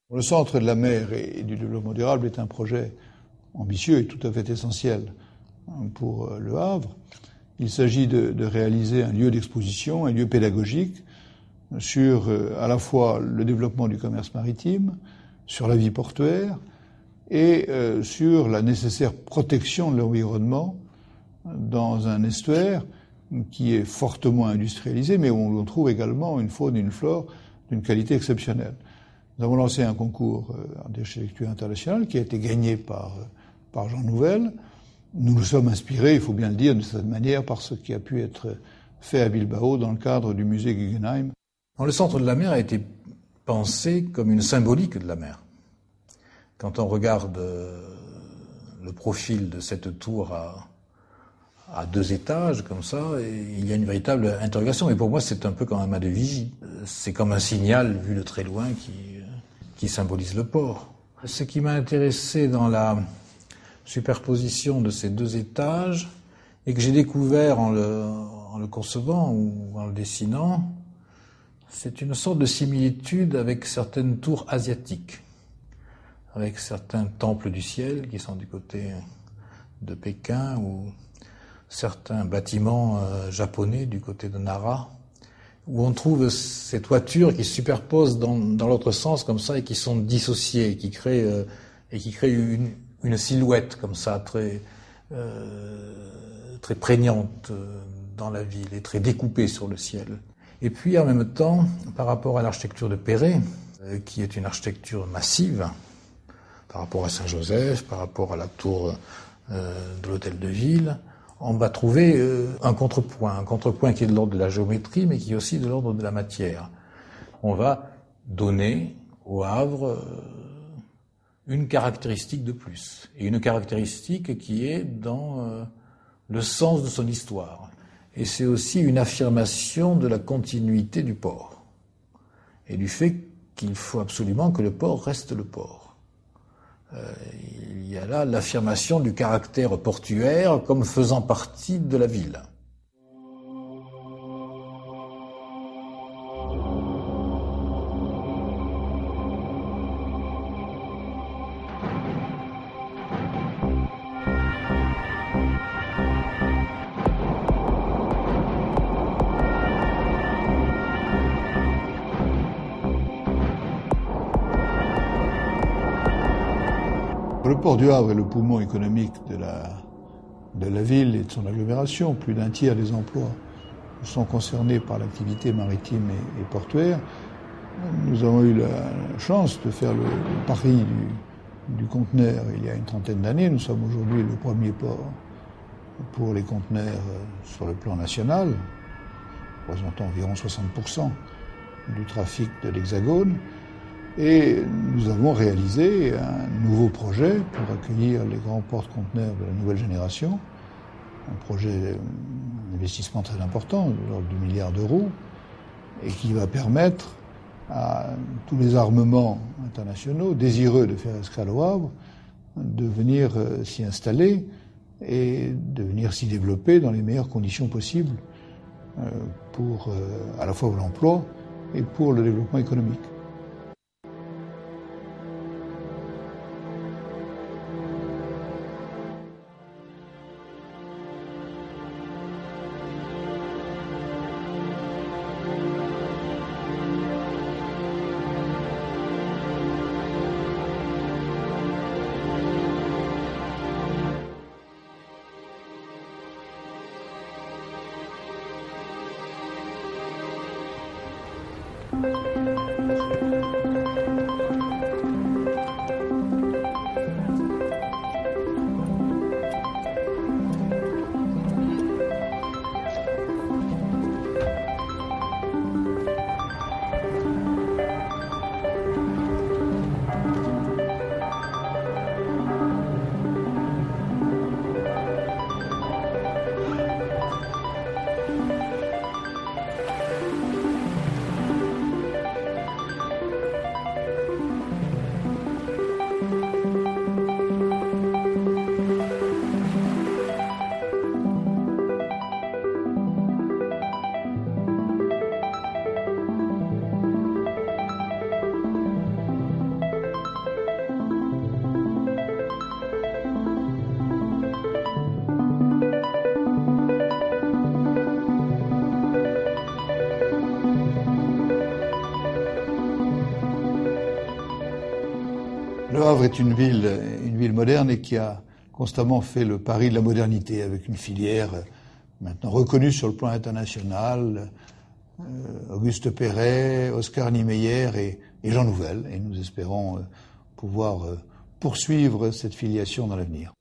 Le Centre de la mer et du développement durable est un projet ambitieux et tout à fait essentiel pour Le Havre. Il s'agit de réaliser un lieu d'exposition, un lieu pédagogique sur à la fois le développement du commerce maritime, sur la vie portuaire et sur la nécessaire protection de l'environnement dans un estuaire qui est fortement industrialisé, mais où on trouve également une faune et une flore d'une qualité exceptionnelle. Nous avons lancé un concours d'architecture internationale qui a été gagné par Jean Nouvel. Nous nous sommes inspirés, il faut bien le dire, de cette manière par ce qui a pu être fait à Bilbao dans le cadre du musée Guggenheim. Le centre de la mer a été pensé comme une symbolique de la mer. Quand on regarde le profil de cette tour à 2 étages, comme ça, il y a une véritable interrogation. Et pour moi, c'est un peu comme un mât de vigie. C'est comme un signal vu de très loin qui symbolise le port. Ce qui m'a intéressé dans la superposition de ces 2 étages, et que j'ai découvert en le concevant ou en le dessinant, c'est une sorte de similitude avec certaines tours asiatiques, avec certains temples du ciel qui sont du côté de Pékin ou certains bâtiments japonais du côté de Nara, où on trouve ces toitures qui se superposent dans l'autre sens comme ça et qui sont dissociées, qui créent une silhouette comme ça très prégnante dans la ville et très découpée sur le ciel. Et puis en même temps, par rapport à l'architecture de Perret, qui est une architecture massive, par rapport à Saint-Joseph, par rapport à la tour de l'hôtel de ville, on va trouver un contrepoint qui est de l'ordre de la géométrie, mais qui est aussi de l'ordre de la matière. On va donner au Havre une caractéristique de plus, et une caractéristique qui est dans le sens de son histoire. Et c'est aussi une affirmation de la continuité du port, et du fait qu'il faut absolument que le port reste le port. Il y a là l'affirmation du caractère portuaire comme faisant partie de la ville. Le port du Havre est le poumon économique de la ville et de son agglomération. Plus d'1 tiers des emplois sont concernés par l'activité maritime et portuaire. Nous avons eu la chance de faire le pari du conteneur il y a une 30aine d'années. Nous sommes aujourd'hui le premier port pour les conteneurs sur le plan national, représentant environ 60% du trafic de l'Hexagone. Et nous avons réalisé un nouveau projet pour accueillir les grands porte-conteneurs de la nouvelle génération, un projet d'investissement très important, de l'ordre du milliard d'euros, et qui va permettre à tous les armements internationaux désireux de faire escale au Havre de venir s'y installer et de venir s'y développer dans les meilleures conditions possibles pour à la fois l'emploi et pour le développement économique. Le Havre est une ville moderne et qui a constamment fait le pari de la modernité avec une filière maintenant reconnue sur le plan international, Auguste Perret, Oscar Niemeyer et Jean Nouvel. Et nous espérons pouvoir poursuivre cette filiation dans l'avenir.